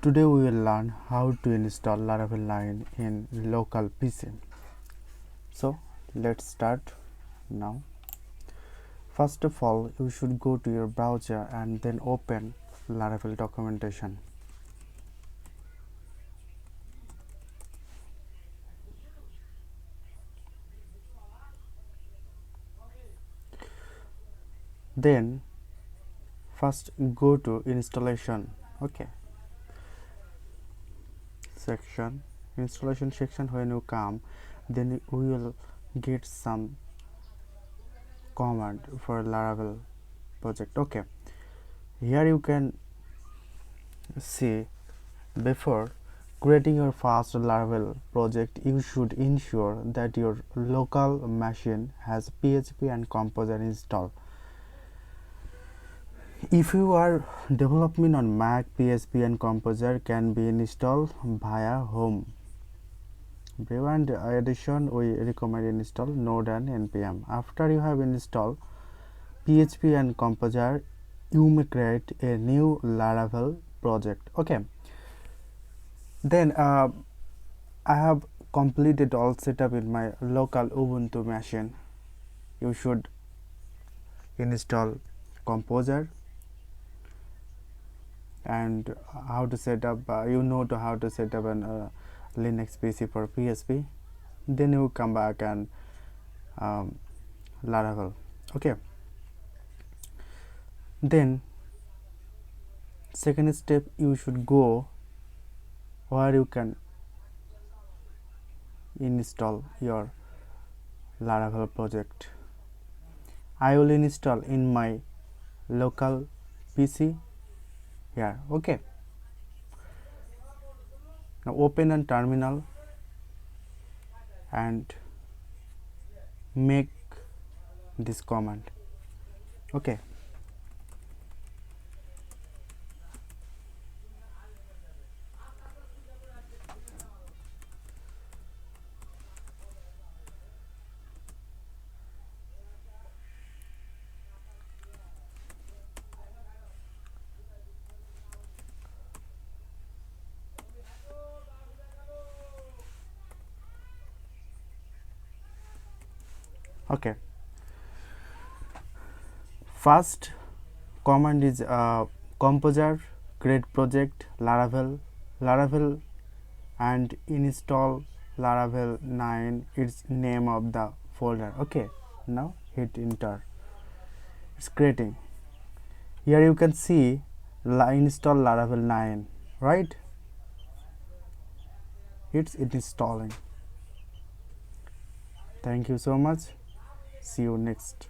Today we will learn how to install Laravel 9 in local PC. So let's start now. First of all, you should go to your browser and then open Laravel documentation. Then first go to installation installation section. When you come, then we will get some command for Laravel project. Here you can see, before creating your first Laravel project, you should ensure that your local machine has PHP and Composer installed. If you are developing on Mac, PHP and Composer can be installed via home. Beyond addition, we recommend install node and npm. After you have installed PHP and Composer, you may create a new Laravel project. Then I have completed all setup in my local Ubuntu machine. You should install Composer and how to set up how to set up an Linux PC for PHP. Then you come back and Laravel. Then second step, you should go where you can install your Laravel project. I will install in my local PC here. Now open a terminal and make this command. First command is Composer, create project, Laravel and install Laravel 9. It's name of the folder. Now hit enter. It's creating. Here you can see install Laravel 9, right? It's installing. Thank you so much. See you next.